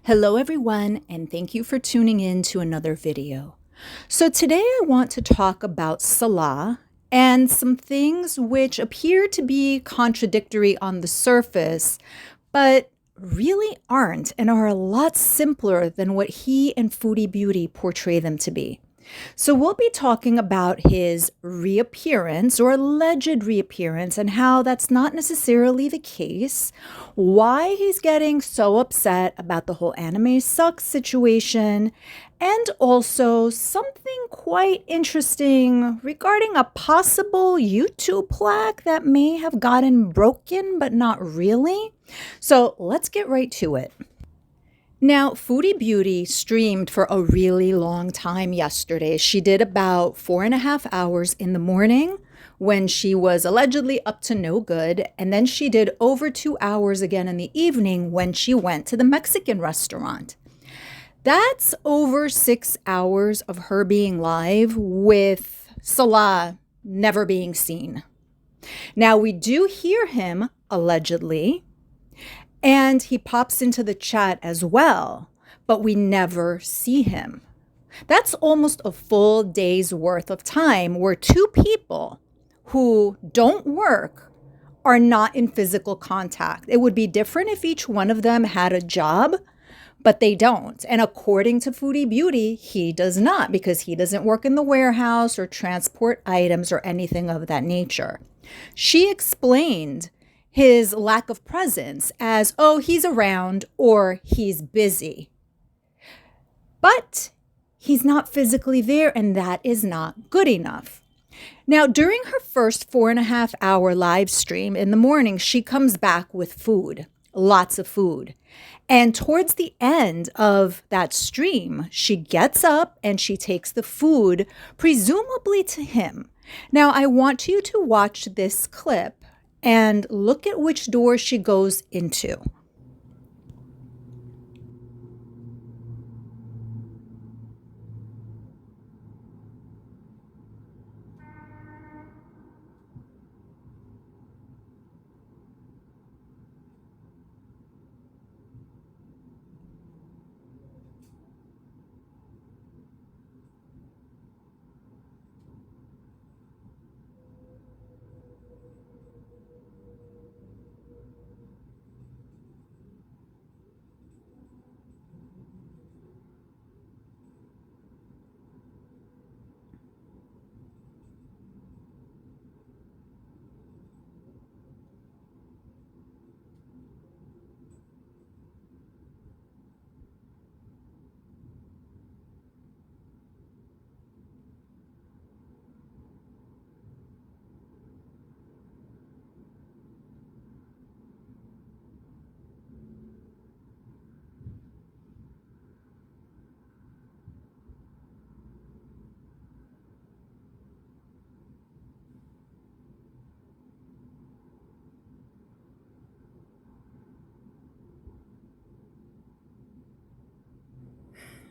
Hello everyone, and thank you for tuning in to another video. So today I want to talk about Salah and some things which appear to be contradictory on the surface, but really aren't and are a lot simpler than what he and Foodie Beauty portray them to be. So we'll be talking about his reappearance or alleged reappearance and how that's not necessarily the case, why he's getting so upset about the whole anime sucks situation, and also something quite interesting regarding a possible YouTube plaque that may have gotten broken but not really. So let's get right to it. Now, Foodie Beauty streamed for a really long time yesterday. She did about 4.5 hours in the morning when she was allegedly up to no good. And then she did over 2 hours again in the evening when she went to the Mexican restaurant. That's over 6 hours of her being live with Salah never being seen. Now, we do hear him allegedly, and he pops into the chat as well, but we never see him. That's almost a full day's worth of time where two people who don't work are not in physical contact. It would be different if each one of them had a job, but they don't. And according to Foodie Beauty, he does not, because he doesn't work in the warehouse or transport items or anything of that nature. She explained his lack of presence as, oh, he's around or he's busy. But he's not physically there, and that is not good enough. Now, during her first 4.5 hour live stream in the morning, she comes back with food, lots of food. And towards the end of that stream, she gets up and she takes the food, presumably to him. Now, I want you to watch this clip and look at which door she goes into.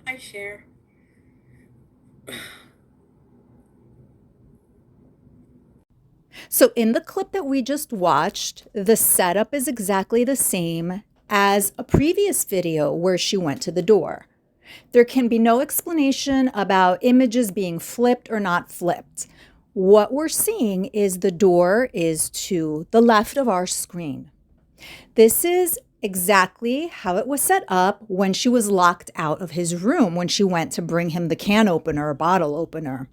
I share. So in the clip that we just watched, the setup is exactly the same as a previous video where she went to the door. There can be no explanation about images being flipped or not flipped. What we're seeing is the door is to the left of our screen. This is exactly how it was set up when she was locked out of his room, when she went to bring him the can opener or bottle opener.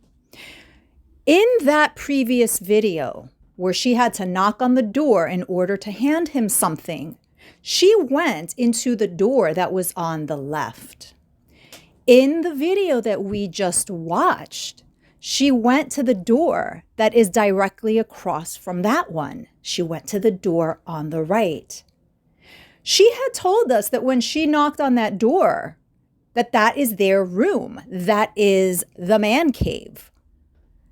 In that previous video, where she had to knock on the door in order to hand him something, she went into the door that was on the left. In the video that we just watched, she went to the door that is directly across from that one. She went to the door on the right. She had told us that when she knocked on that door, that is their room. That is the man cave.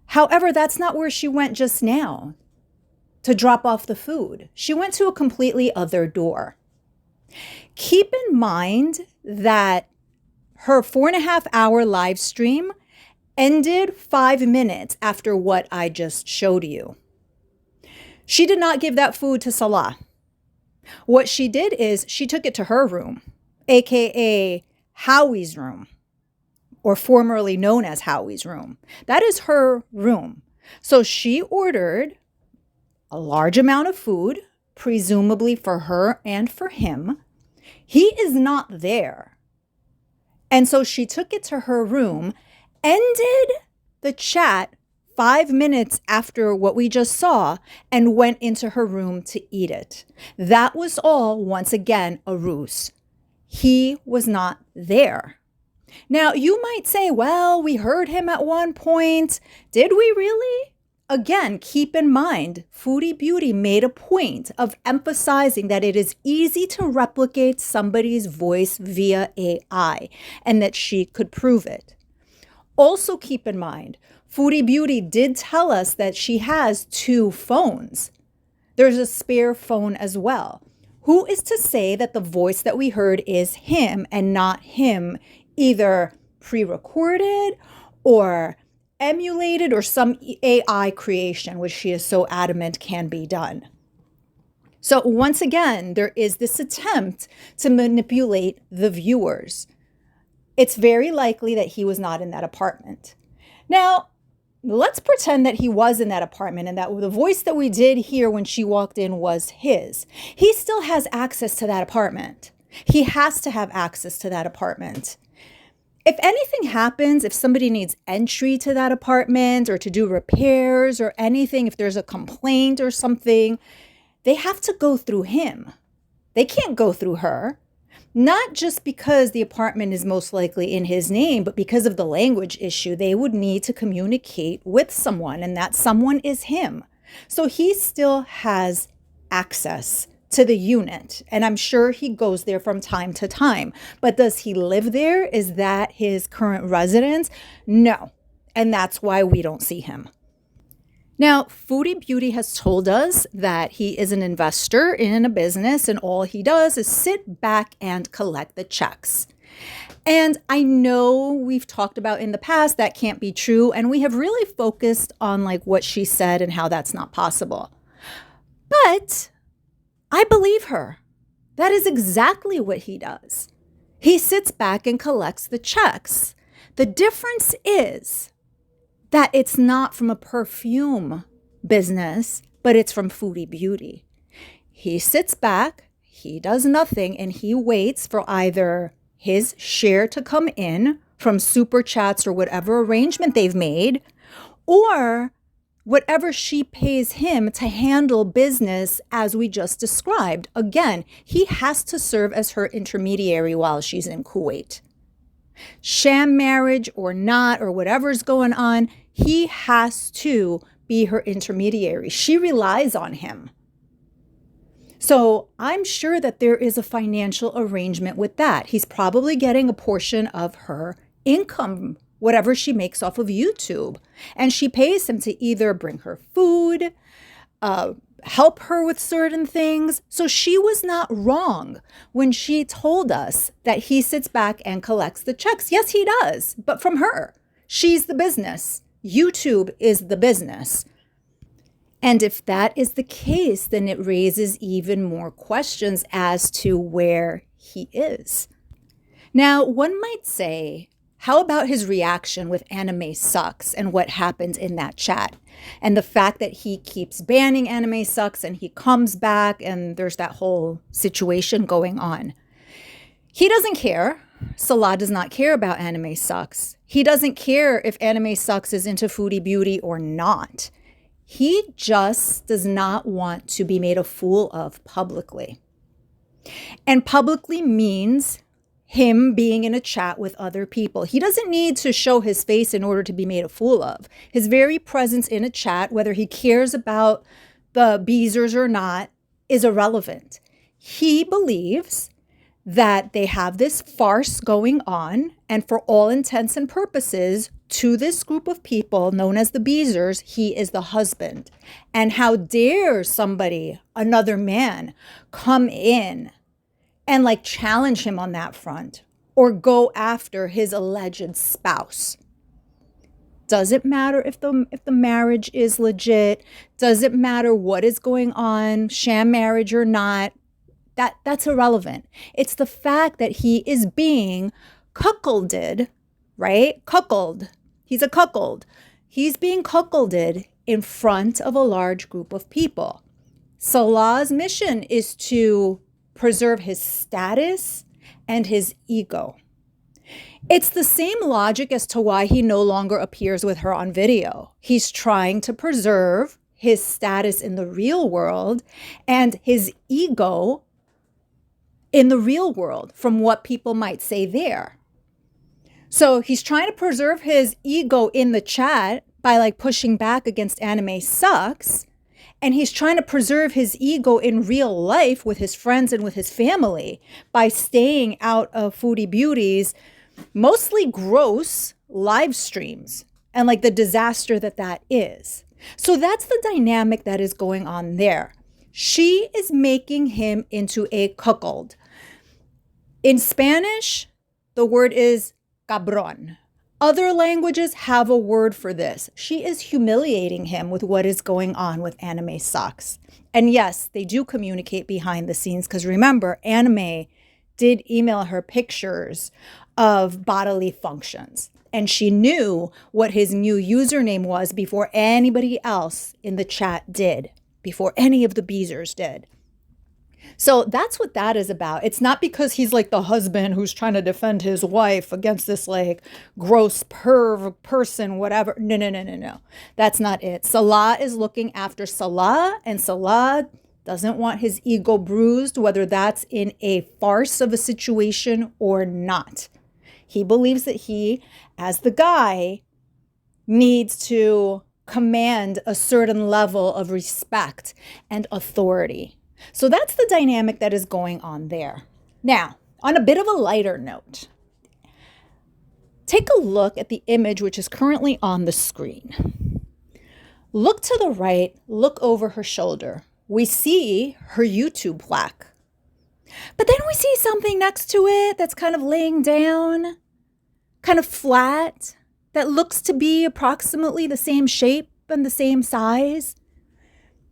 However, that's not where she went just now to drop off the food. She went to a completely other door. Keep in mind that her 4.5 hour live stream ended 5 minutes after what I just showed you. She did not give that food to Salah. What she did is she took it to her room aka Howie's room, or formerly known as Howie's room. That is her room. So she ordered a large amount of food, presumably for her and for him. He is not there. And so she took it to her room, ended the chat 5 minutes after what we just saw, and went into her room to eat it. That was all, once again, a ruse. He was not there. Now, you might say, well, we heard him at one point. Did we really? Again, keep in mind, Foodie Beauty made a point of emphasizing that it is easy to replicate somebody's voice via AI and that she could prove it. Also keep in mind, Foodie Beauty did tell us that she has 2 phones. There's a spare phone as well. Who is to say that the voice that we heard is him and not him, either pre-recorded or emulated or some AI creation, which she is so adamant can be done? So once again, there is this attempt to manipulate the viewers. It's very likely that he was not in that apartment. Now, let's pretend that he was in that apartment and that the voice that we did hear when she walked in was his. He still has access to that apartment. He has to have access to that apartment. If anything happens, if somebody needs entry to that apartment or to do repairs or anything, if there's a complaint or something, they have to go through him. They can't go through her. Not just because the apartment is most likely in his name, but because of the language issue, they would need to communicate with someone, and that someone is him. So he still has access to the unit, and I'm sure he goes there from time to time. But does he live there? Is that his current residence? No. And that's why we don't see him. Now, Foodie Beauty has told us that he is an investor in a business and all he does is sit back and collect the checks. And I know we've talked about in the past that can't be true, and we have really focused on like what she said and how that's not possible. But I believe her. That is exactly what he does. He sits back and collects the checks. The difference is that it's not from a perfume business, but it's from Foodie Beauty. He sits back, he does nothing, and he waits for either his share to come in from super chats or whatever arrangement they've made, or whatever she pays him to handle business as we just described. Again, he has to serve as her intermediary while she's in Kuwait. Sham marriage or not, or whatever's going on, he has to be her intermediary. She relies on him. So I'm sure that there is a financial arrangement with that. He's probably getting a portion of her income, whatever she makes off of YouTube. And she pays him to either bring her food, help her with certain things. So she was not wrong when she told us that he sits back and collects the checks. Yes, he does, but from her. She's the business. YouTube is the business. And if that is the case, then it raises even more questions as to where he is. Now, one might say, how about his reaction with anime sucks and what happened in that chat? And the fact that he keeps banning anime sucks and he comes back and there's that whole situation going on. He doesn't care. Salah does not care about anime sucks. He doesn't care if anime sucks is into Foodie Beauty or not. He just does not want to be made a fool of publicly. And publicly means him being in a chat with other people. He doesn't need to show his face in order to be made a fool of. His very presence in a chat, whether he cares about the Beezers or not, is irrelevant. He believes that they have this farce going on, and for all intents and purposes, to this group of people known as the Beezers, he is the husband. And how dare somebody, another man, come in and like challenge him on that front or go after his alleged spouse? Does it matter if the marriage is legit? Does it matter what is going on, sham marriage or not? That's irrelevant. It's the fact that he is being cuckolded, right? Cuckold. He's a cuckold. He's being cuckolded in front of a large group of people. Salah's mission is to preserve his status and his ego. It's the same logic as to why he no longer appears with her on video. He's trying to preserve his status in the real world and his ego in the real world from what people might say there. So he's trying to preserve his ego in the chat by like pushing back against anime sucks. And he's trying to preserve his ego in real life with his friends and with his family by staying out of Foodie Beauty's mostly gross live streams and like the disaster that is. So that's the dynamic that is going on there. She is making him into a cuckold. In Spanish, the word is cabrón. Other languages have a word for this. She is humiliating him with what is going on with Anime Sucks. And yes, they do communicate behind the scenes because remember, Anime did email her pictures of bodily functions. And she knew what his new username was before anybody else in the chat did, before any of the Beezers did. So that's what that is about. It's not because he's like the husband who's trying to defend his wife against this like gross perv person, whatever. No. That's not it. Salah is looking after Salah, and Salah doesn't want his ego bruised, whether that's in a farce of a situation or not. He believes that he, as the guy, needs to command a certain level of respect and authority. So that's the dynamic that is going on there. Now, on a bit of a lighter note, take a look at the image which is currently on the screen. Look to the right, look over her shoulder. We see her YouTube plaque. But then we see something next to it that's kind of laying down, kind of flat, that looks to be approximately the same shape and the same size.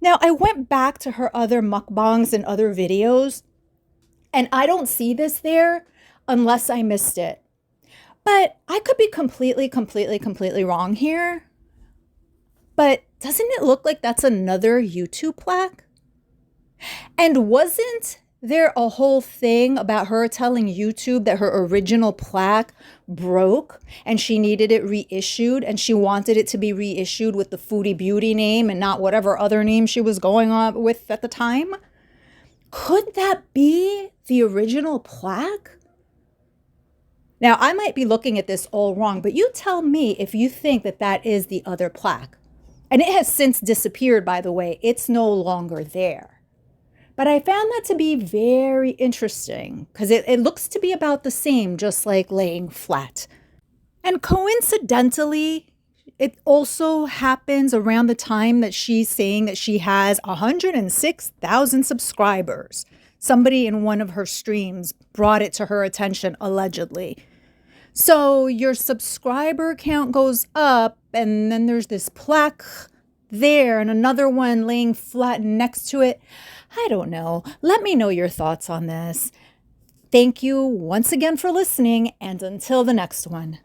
Now, I went back to her other mukbangs and other videos, and I don't see this there unless I missed it. But I could be completely wrong here. But doesn't it look like that's another YouTube plaque? And wasn't there a whole thing about her telling YouTube that her original plaque broke and she needed it reissued and she wanted it to be reissued with the Foodie Beauty name and not whatever other name she was going on with at the time? Could that be the original plaque? Now, I might be looking at this all wrong, but you tell me if you think that that is the other plaque. And it has since disappeared, by the way. It's no longer there. But I found that to be very interesting because it looks to be about the same, just like laying flat. And coincidentally, it also happens around the time that she's saying that she has 106,000 subscribers. Somebody in one of her streams brought it to her attention, allegedly. So your subscriber count goes up, and then there's this plaque there and another one laying flat next to it. I don't know. Let me know your thoughts on this. Thank you once again for listening, and until the next one.